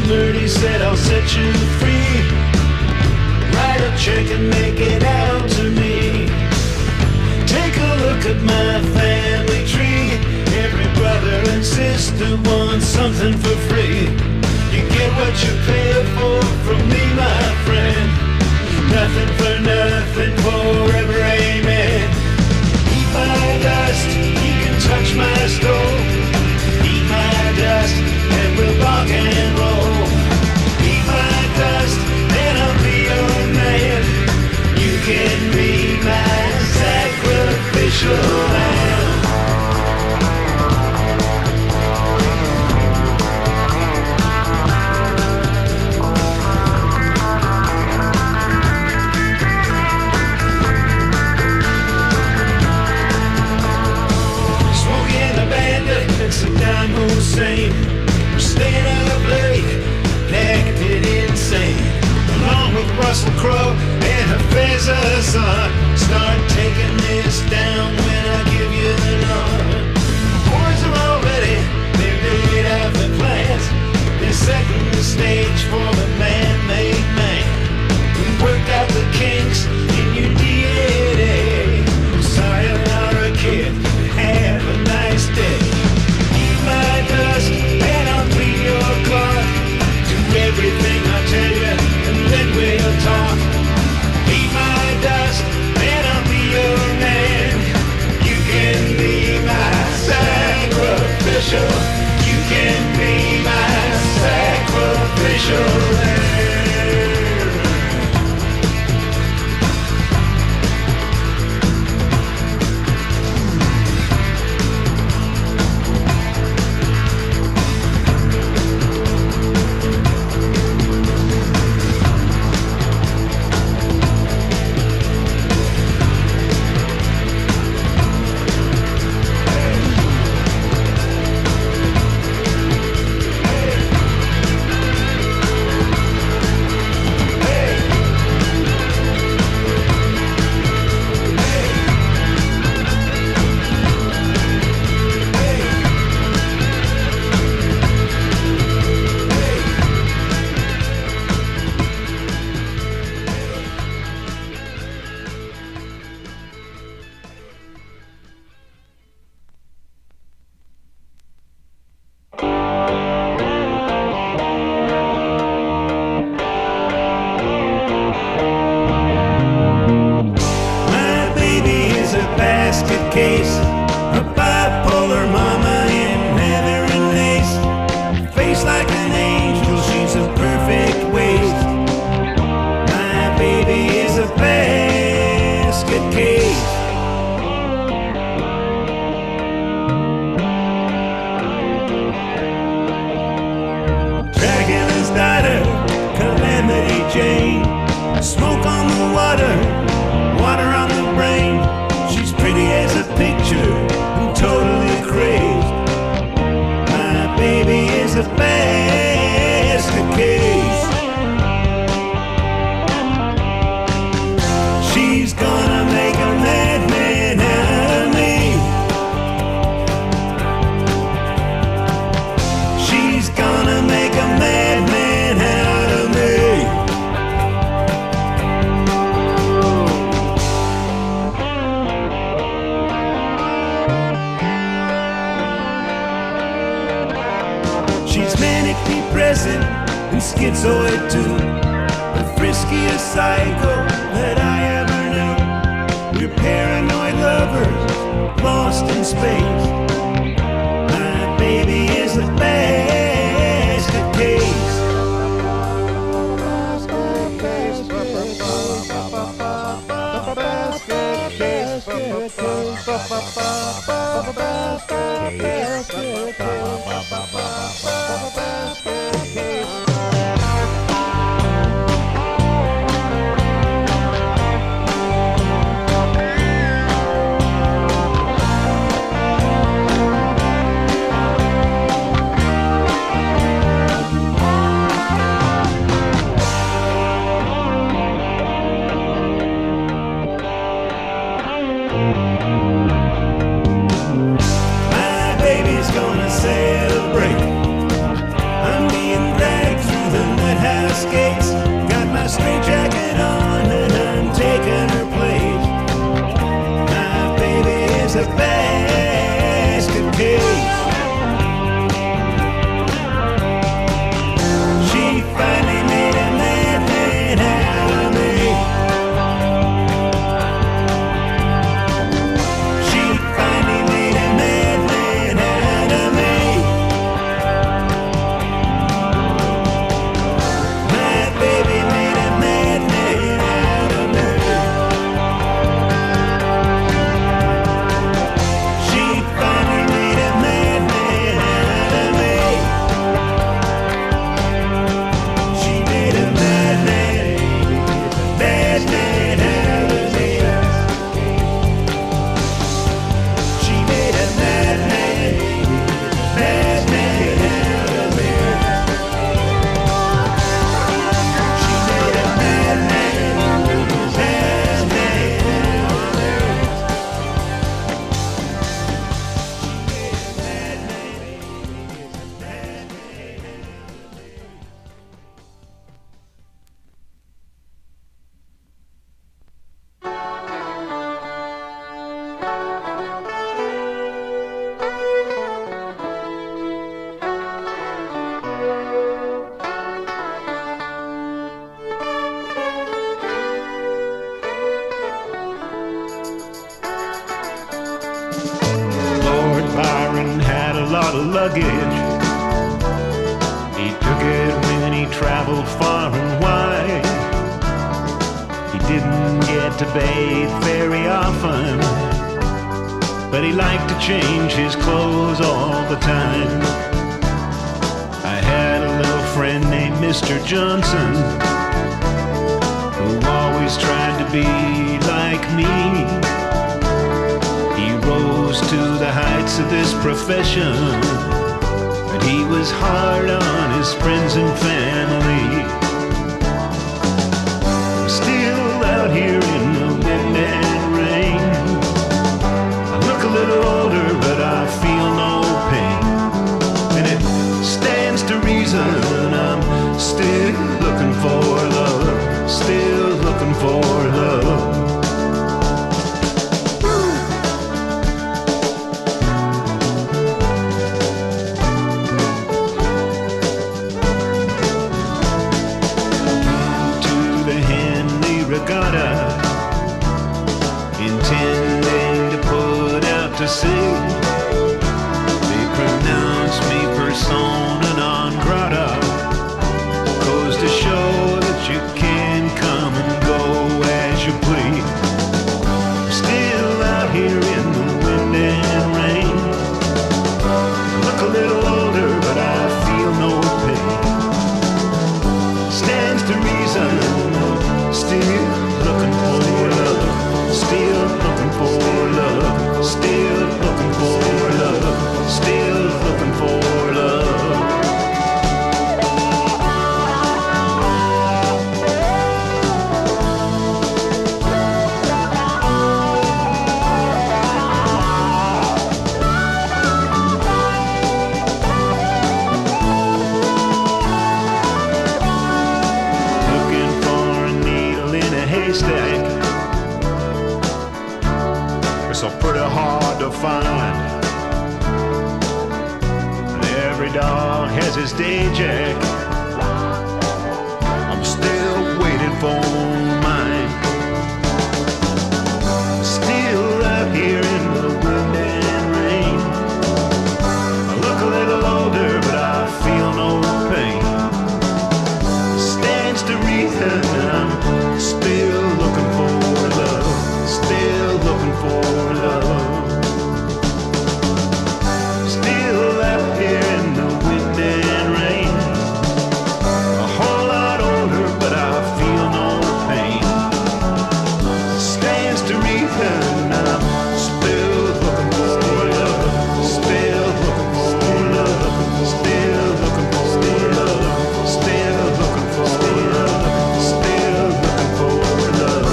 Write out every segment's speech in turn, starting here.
Murdy said I'll set you free. Write a check and make it out to me. Take a look at my family tree. Every brother and sister wants something for free. You get what you pay for from me, my friend. Nothing for nothing, forever, amen. Eat my dust, you can touch my stove. Eat my dust, and we'll rock and roll. Eat my dust, and I'll be your man. You can be my sacrificial lamb. Saddam Hussein, we're staying up late, naked insane. Along with Russell Crowe and Hafeza son. Start taking this down when I give you the nod. Boys are all ready, they've laid out the plans. They're setting the stage for the man-made man. We worked out the kinks in your DNA. Sayonara, kid, have a nice day. My dust, and I'll clean your car. Do everything I tell you, and then we'll talk. Eat my dust, and I'll be your man. You can be my sacrificial. You can be my sacrificial lamb. and schizoid too. The friskiest psycho that I ever knew. We're paranoid lovers, lost in space. My baby is the basket case. My baby's gonna celebrate. luggage. He took it when he traveled far and wide. He didn't get to bathe very often, but he liked to change his clothes all the time. I had a little friend named Mr. Johnson, who always tried to be like me. He rose to the heights of this profession, but he was hard on his friends and family. I'm still out here in the wind and rain. I look a little older, but I feel no pain. And it stands to reason I'm still looking for love, still looking for love. Intending to put out to sea. They pronounce me persona non grata, goes to show that you can come and go as you please. Still out here in the wind and rain. Look a little older, but I feel no pain. Stands to reason, still looking for love. Still looking for love, still looking for love, still looking for love. Looking for a needle in a haystack, so pretty hard to find. And every dog has his day, Jack. I'm still waiting for mine. Still out here in the wind and rain. I look a little older, but I feel no pain. Stands to reason I'm still looking for love, still looking for love. Still out here in the wind and rain. A whole lot older, but I feel no pain. Stands to reason I'm still looking for love, still looking for love, still looking for love, still looking for love, still looking for love.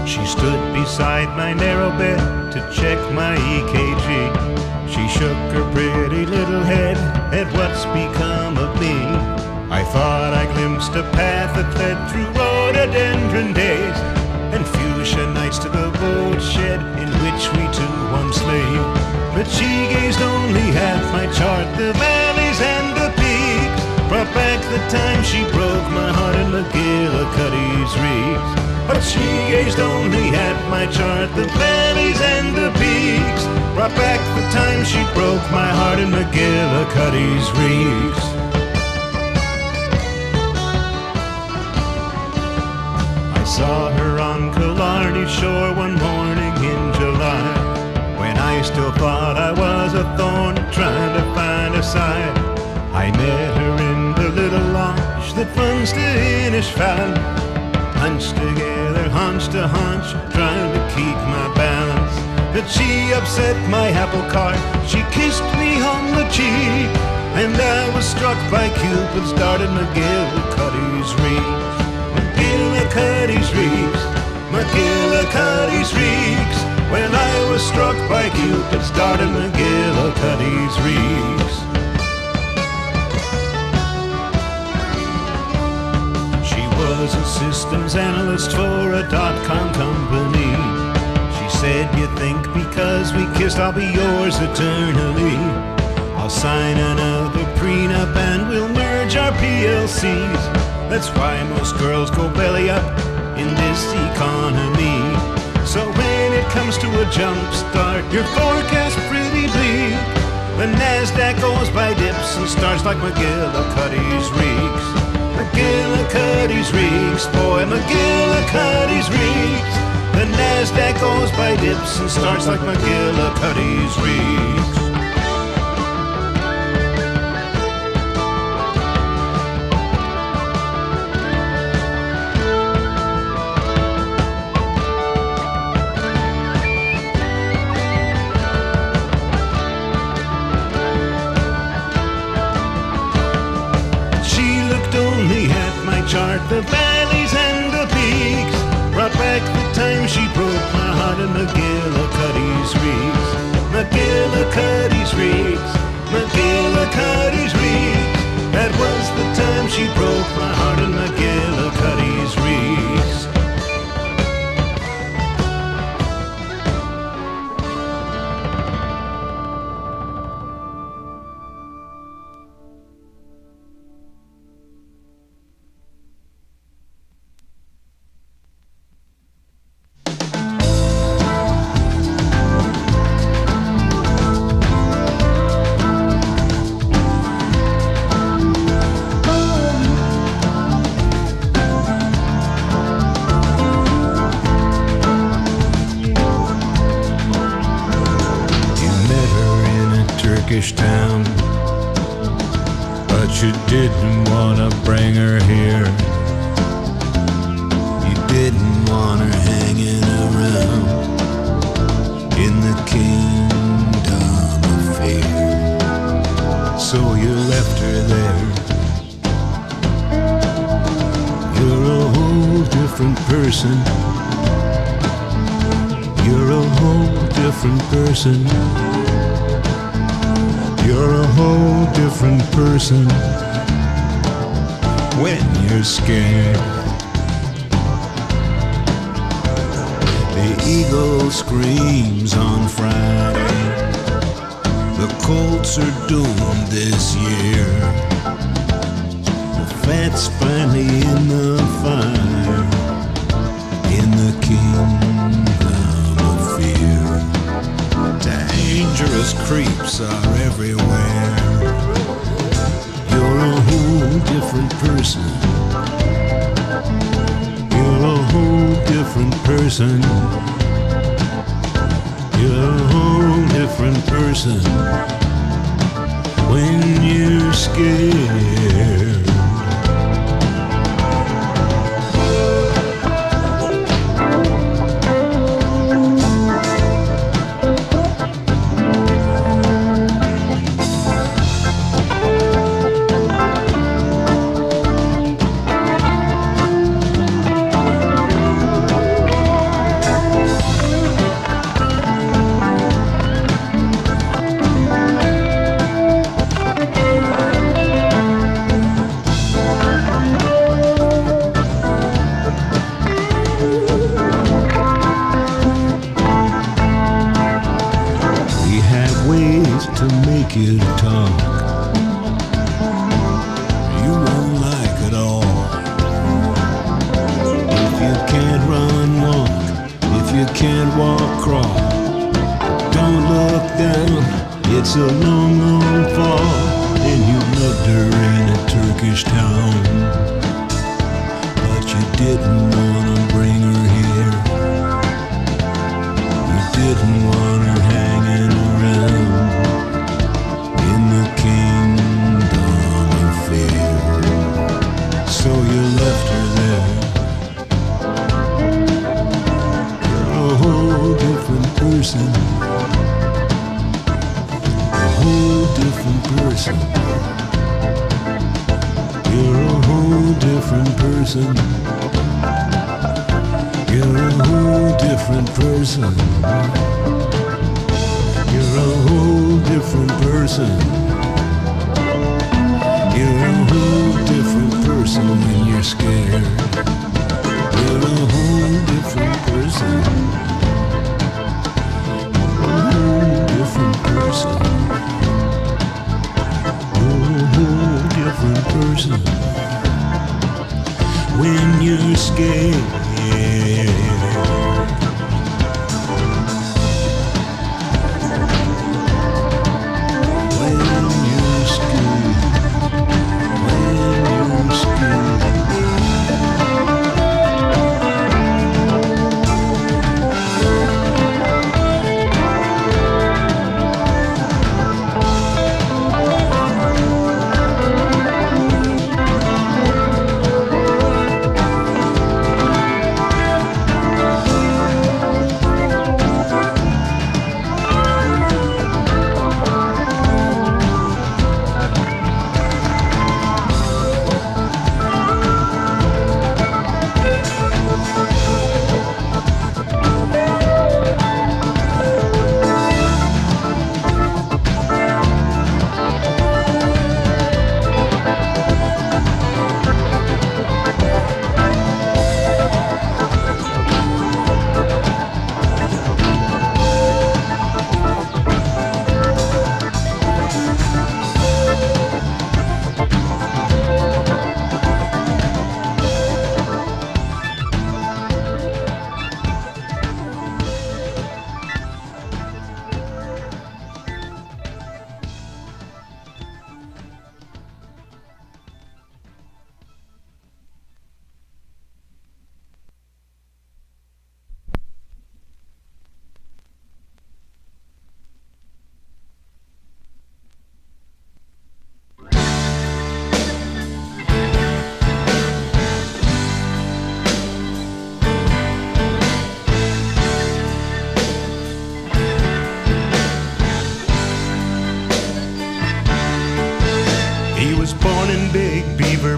She stood beside my narrow bed to check my EKG. She shook her pretty little head at what's become of me. I thought I glimpsed a path that led through rhododendron days and fuchsia nights to the boat shed in which we two once lay. But she gazed only at my chart, the valleys and the peaks, brought back the time she broke my heart in Macgillycuddy's Reeks. But she gazed only at my chart, the valleys and the peaks, brought back the time she broke my heart in Macgillycuddy's Reeks. saw her on Killarney shore one morning in July, when I still thought I was a thorn trying to find a side. I met her in the little lodge that runs to Innisfallen, hunched together, haunch to haunch, trying to keep my balance. But she upset my apple cart, she kissed me on the cheek, and I was struck by Cupid's dart at Macgillycuddy's Reeks. Macgillycuddy's Reeks, Macgillycuddy's Reeks, when I was struck by Cupid's dart at Macgillycuddy's Reeks. She was a systems analyst for a .com company. She said, "You think because we kissed I'll be yours eternally? I'll sign another prenup and we'll merge our PLCs. That's why most girls go belly up in this economy. So when it comes to a jump start, your forecast pretty bleak. The NASDAQ goes by dips and starts like Macgillycuddy's Reeks. Macgillycuddy's Reeks, boy, Macgillycuddy's Reeks. The NASDAQ goes by dips and starts like Macgillycuddy's Reeks." Chart the valleys and the peaks, brought back the time she broke my heart in Macgillycuddy's Reeks. Macgillycuddy's Reeks, Macgillycuddy's Reeks, that was the time she broke my heart in Macgillycuddy's Reeks. Town, but you didn't want to bring her here. You didn't want her hanging around in the kingdom of fear, so you left her there. You're a whole different person. You're a whole different person. You're a whole different person when you're scared. The eagle screams on Friday. The Colts are doomed this year. The fat's finally in the fire in the kingdom of fear. Dangerous creeps are everywhere. You're a whole different person. You're a whole different person. You're a whole different person when you're scared. To make you talk, you won't like it all. If you can't run, walk. If you can't walk, crawl. Don't look down, it's a long, long fall. And you loved her in a Turkish town, but you didn't want to bring person. You're a whole different person. You're a whole different person. You're a whole different person when you're scared. You're a whole different person. A whole different person. You're a whole different person when you're scared.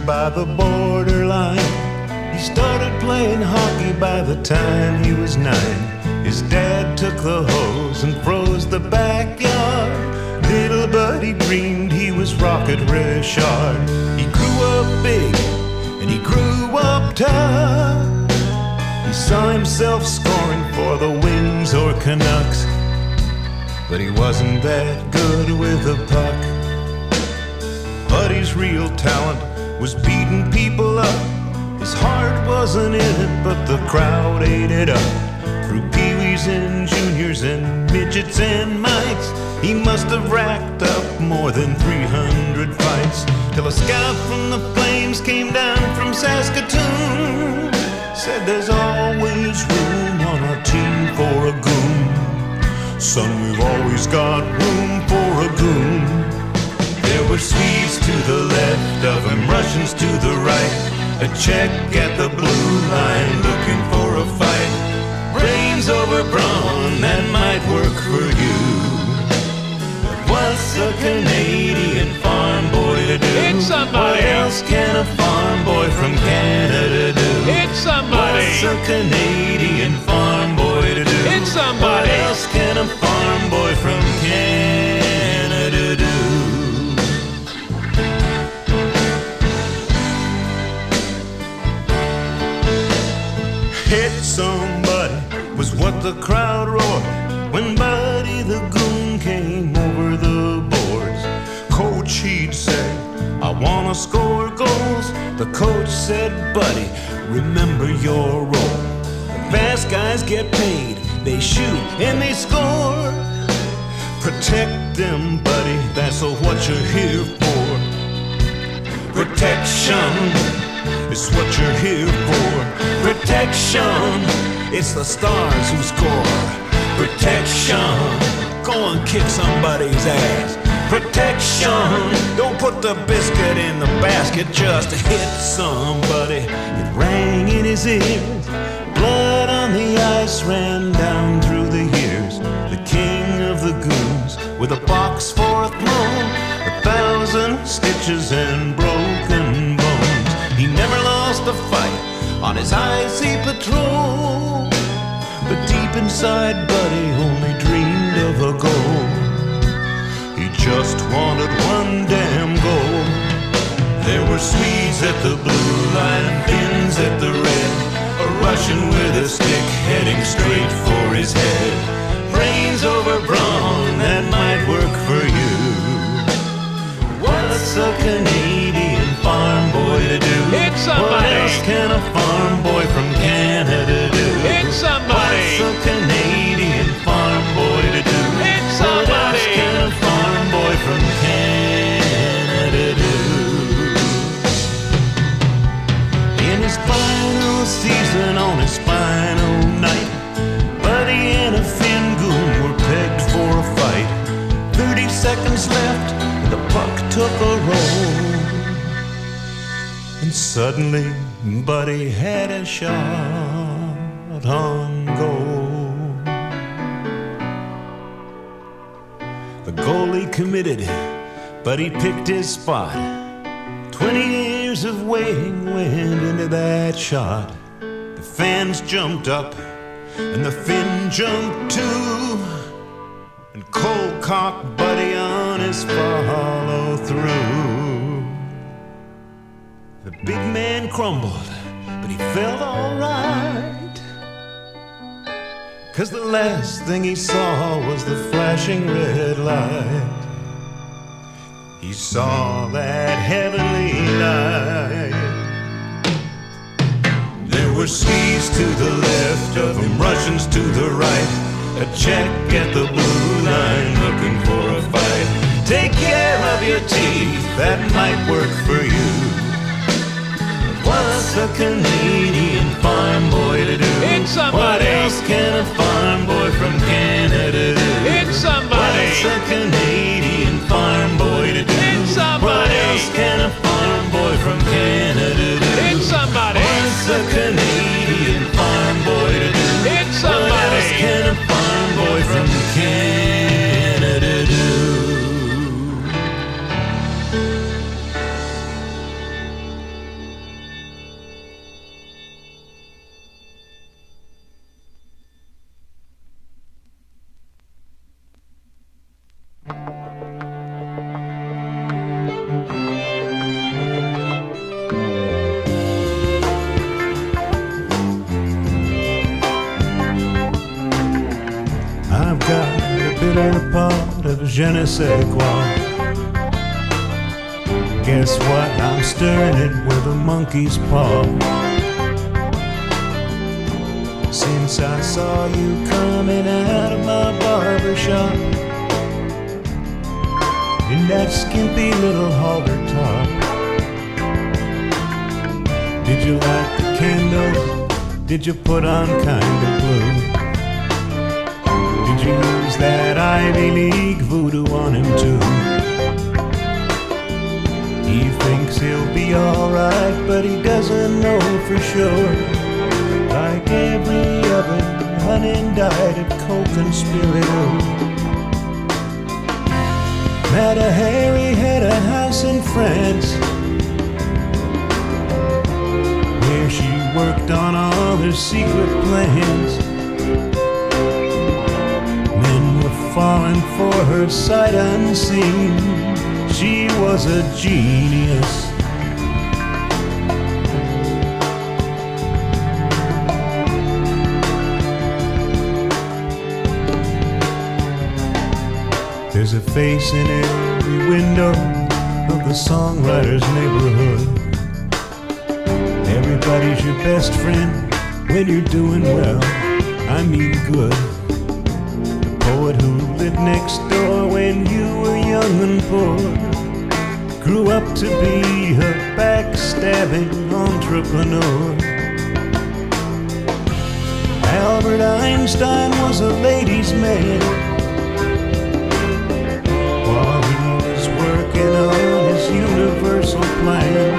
By the borderline, he started playing hockey by the time he was 9. His dad took the hose and froze the backyard. Little buddy dreamed he was Rocket Richard. He grew up big and he grew up tough. He saw himself scoring for the Wings or Canucks, but he wasn't that good with the puck. Buddy's real talent was beating people up. His heart wasn't in it, but the crowd ate it up. Through peewees and juniors and midgets and mites, he must have racked up more than 300 fights, till a scout from the Flames came down from Saskatoon. Said there's always room on our team for a goon. Son, we've always got room for a goon. There were Swedes to the left of him, Russians to the right, a Czech at the blue line looking for a fight. Brains over brawn, that might work for you, but what's a Canadian farm boy to do? It's somebody. What else can a farm boy from Canada do? It's somebody. What's a Canadian farm boy to do? It's somebody. What else can a farm boy from Canada do? Hit somebody was what the crowd roared when Buddy the Goon came over the boards. Coach, he'd say, I wanna score goals. The coach said, Buddy, remember your role. The fast guys get paid, they shoot and they score. Protect them, buddy, that's what you're here for. Protection is what you're here for. Protection, it's the stars who score. Protection, go and kick somebody's ass. Protection, don't put the biscuit in the basket, just hit somebody. It rang in his ears, blood on the ice ran down through the years. The king of the goons with a box for a throne, 1,000 stitches and broken bones. He never lost to fight on his icy patrol. But deep inside, Buddy only dreamed of a goal. He just wanted one damn goal. There were Swedes at the blue line and Finns at the red, a Russian with a stick heading straight for his head. Brains over brawn, that might work for you. What's a Canadian farm boy to do? Hit somebody. What else can a farm boy from Canada do? Hit somebody. What's a Canadian farm boy to do? Hit What somebody. else can a farm boy from Canada do? In his final season, on his final night, Buddy and a Finn goon were pegged for a fight. 30 seconds left, and the puck took a roll. And suddenly, Buddy had a shot on goal. The goalie committed, but he picked his spot. 20 years of waiting went into that shot. The fans jumped up, and the Finn jumped too, and Cole cocked Buddy on his follow-through. The big man crumbled, but he felt all right, 'cause the last thing he saw was the flashing red light. He saw that heavenly light. There were Swedes to the left of him, Russians to the right, a Czech at the blue line looking for a fight. Take care of your teeth, that might work for you. What's a Canadian farm boy to do? Hit somebody. What else can a farm boy from Canada do? Hit somebody. What's a Canadian farm boy to do? Hit somebody. What else can a farm boy from Canada do? Hit somebody. What's a Canadian farm boy to do? Hit What somebody. else can a farm boy from Canada do? I've got a bitter pot of je ne sais quoi. Guess what? I'm stirring it with a monkey's paw. Since I saw you coming out of my barber shop in that skimpy little halter top. Did you light the candles? Did you put on kind of blue? Did you use that Ivy League voodoo on him too? He thinks he'll be alright, but he doesn't know for sure. Like every other unindicted co-conspirator. Mata Hari had a house in France where she worked on all her secret plans. Men were falling for her sight unseen. She was a genius. There's a face in every window of the songwriter's neighborhood. Everybody's your best friend when you're doing well, I mean good. The poet who lived next door when you were young and poor grew up to be a backstabbing entrepreneur. Albert Einstein was a ladies' man while he was working on his universal plan.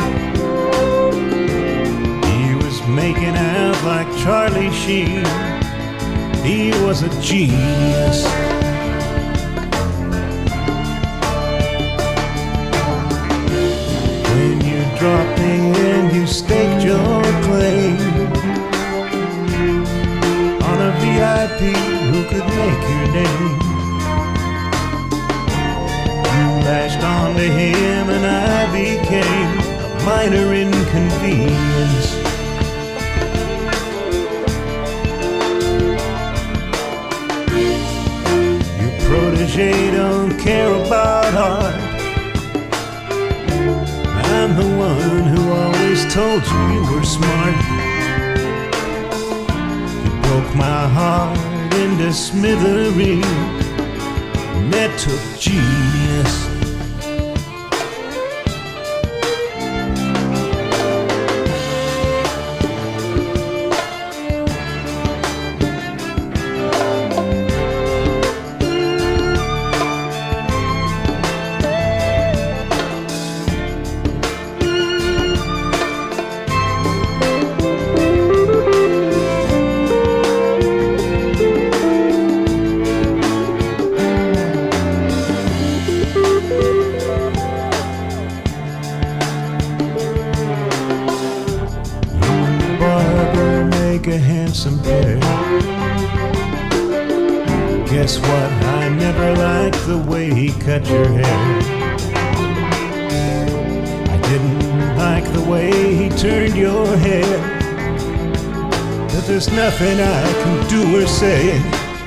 He was making out like Charlie Sheen. He was a genius. When you dropped in, you staked your recipe who could make your name. You lashed on to him and I became a minor inconvenience. Your protege don't care about art. I'm the one who always told you you were smart. You broke my heart into smithereens, and that took genius. Guess what? I never liked the way he cut your hair. I didn't like the way he turned your head. But there's nothing I can do or say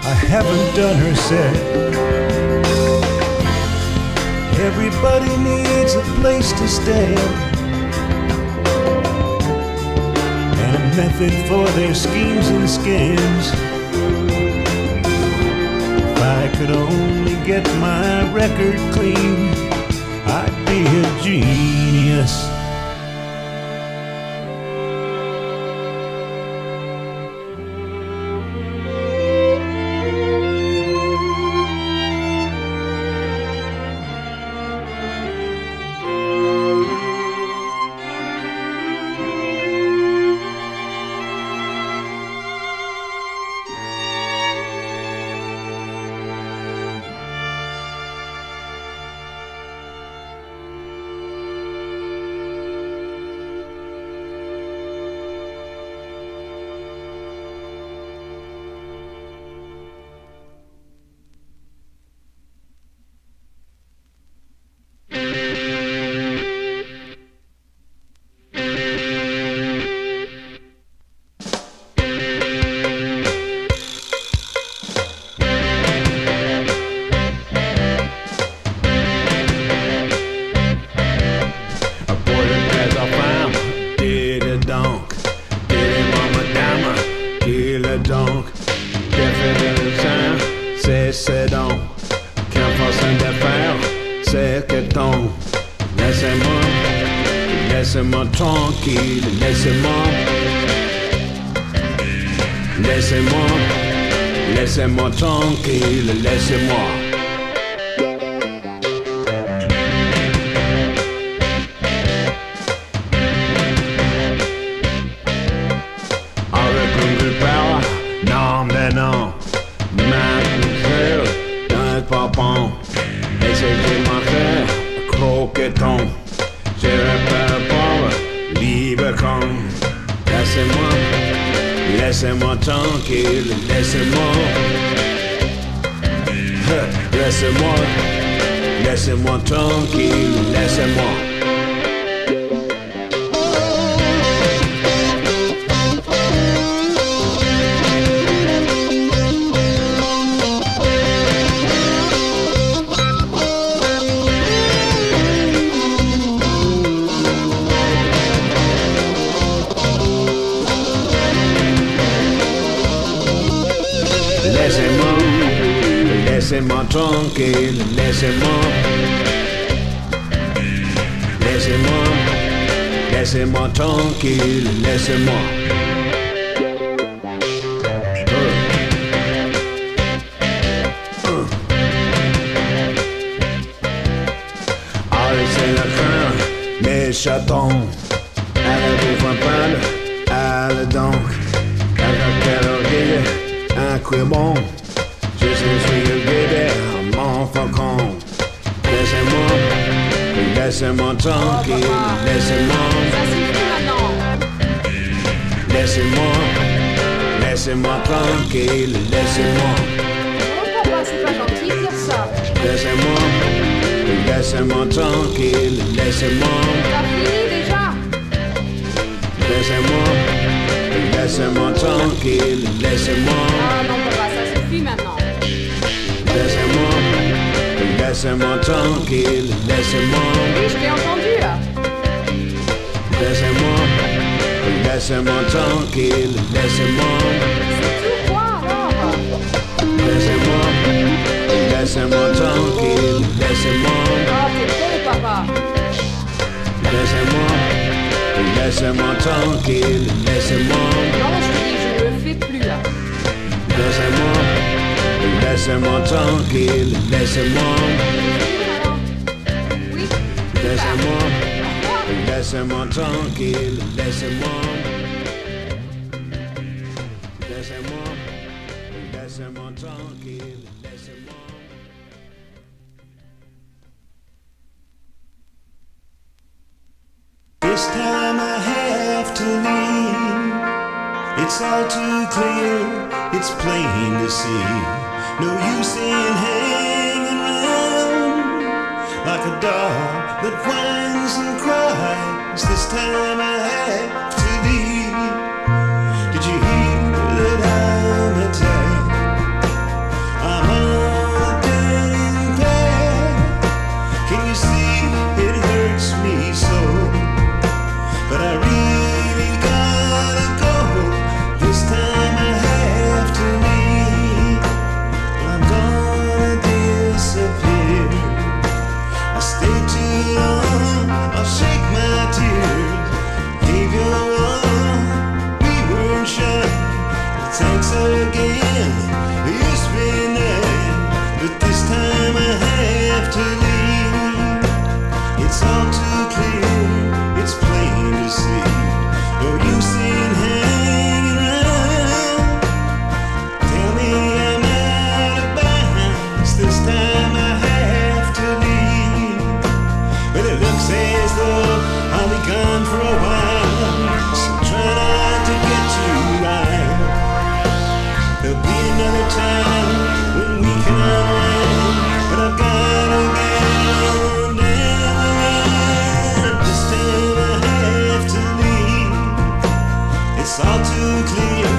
I haven't done or said. Everybody needs a place to stay and a method for their schemes and scams. If I could only get my record clean, I'd be a genius. Laissez-moi tranquille, laissez-moi. Laissez-moi, laissez-moi tranquille, laissez-moi. Avec une guitare, non mais non. Mademoiselle, n'est pas bon. Laissez-moi faire croqueton. J'irai pas pour libre comme. Laissez-moi, laissez-moi tranquille, laissez-moi. Laissez-moi, laissez-moi tranquille, laissez-moi. Laissez-moi tranquille, laissez-moi. Laissez-moi, laissez-moi tranquille, laissez-moi. Allez, c'est la fin, mes chatons. Allez, vous pas allez donc. Avec quel orgueil, un coup bon. Je suis le bébé, mon faucon. Laissez-moi, laissez-moi tranquille, laissez-moi. Ça suffit maintenant. Laissez-moi, laissez-moi tranquille, laissez-moi. Oh papa, c'est pas gentil de dire ça. Laissez-moi tranquille, laissez-moi. T'as fini déjà? Laissez-moi tranquille, laissez-moi. Ah non papa, ça suffit maintenant. Laissez-moi tranquille, laissez-moi. Oui, je t'ai entendu là. Laissez-moi tranquille, laissez-moi. C'est tout quoi alors? Laissez-moi tranquille, laissez-moi. Ah, t'es bon papa. Laissez-moi tranquille, laissez-moi. Non, je te dis, je ne le fais plus là. Laissez-moi tranquille, laissez-moi. Oui. Laissez-moi tranquille, laissez-moi. Laissez-moi tranquille, laissez-moi. This time I have to leave. It's all too clear, it's plain to see. No use in hanging around like a dog that whines and cries. This time I have to leave. Did you hear that I'm attacked? I'm on a dying path. Can you see it hurts me so? But I really gotta go. This time I have to leave. I'm gonna disappear. I stay too long, I'll shake my tears. Gave you all, we weren't sure. Thanks again, it's been there. But this time I have to leave. It's all too clear, it's plain to see. No use in hanging around. Tell me I'm out of bounds. This time I have to leave. But it looks as though I'll be gone for a while. So try not to get too wild. There'll be another time when we can unwind. But I've gotta get on down the line. This time I have to leave. It's all too clear,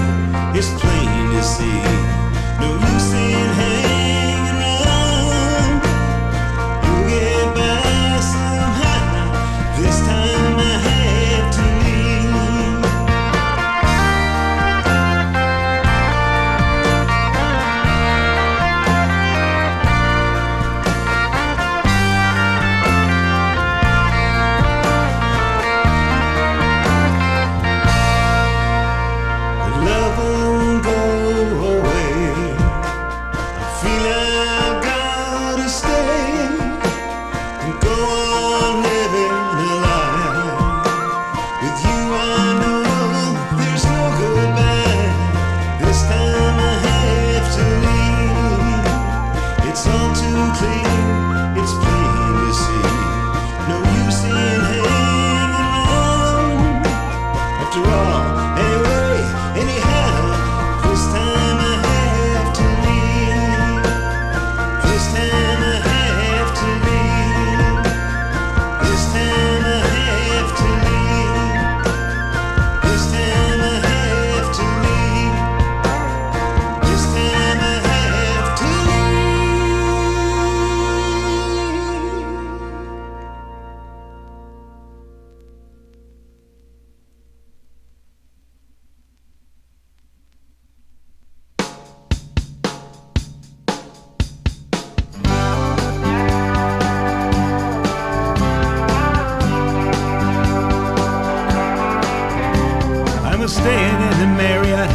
it's plain to see. No use in hanging around. You'll get by somehow. This time I have to leave. Love won't go away. I feel I've gotta stay and go on living a life. With you I know there's no goodbye. This time I have to leave. It's all too clear, it's plain to see. No use in hanging around. After all, anyway, anyhow, this time I have to leave. This time I have to leave. This time I have to leave. This time I have to leave. This time I have to I was staying in the Marriott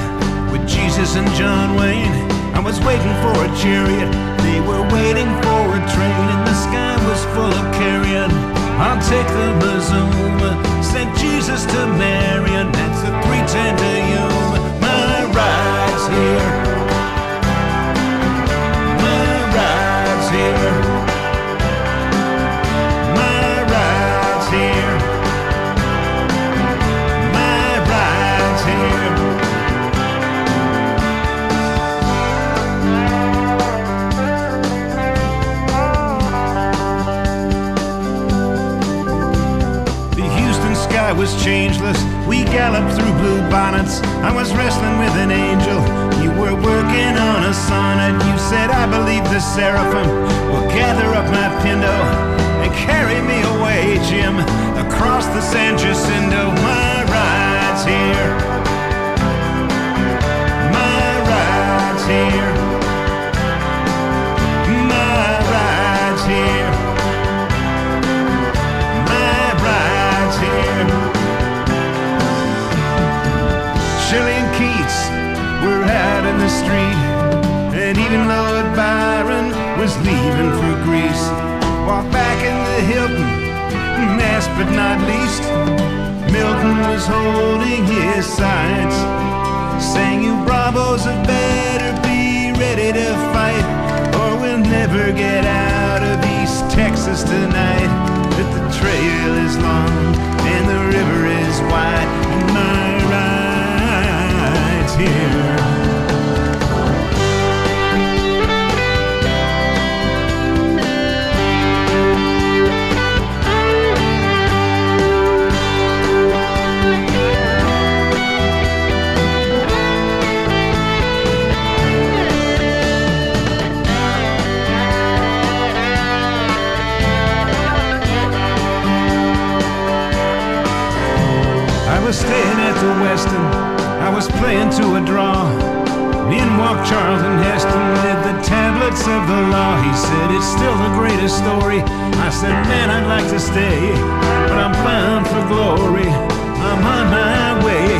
with Jesus and John Wayne. I was waiting for a chariot, they were waiting for a train, and the sky was full of carrion. I'll take the Mazuma, sent Jesus to Mary, and that's a 310 to Yuma. My ride's here. My ride's here. My ride's here. My ride's here. galloped through blue bonnets. I was wrestling with an angel. You were working on a sonnet. You said, I believe the seraphim will gather up my pindo and carry me away, Jim, across the San Jacinto. My ride's here. My ride's here. My ride's here. My ride's here. Shelley and Keats were out in the street, and even Lord Byron was leaving for Greece. While back in the Hilton, last but not least, Milton was holding his sides, saying, you bravos had better be ready to fight, or we'll never get out of East Texas tonight. That the trail is long and the river is wide, and my ride's here. I was staying at the Westin, I was playing to a draw. In walked Charlton Heston with the tablets of the law. He said, it's still the greatest story. I said, man, I'd like to stay, but I'm bound for glory. I'm on my way.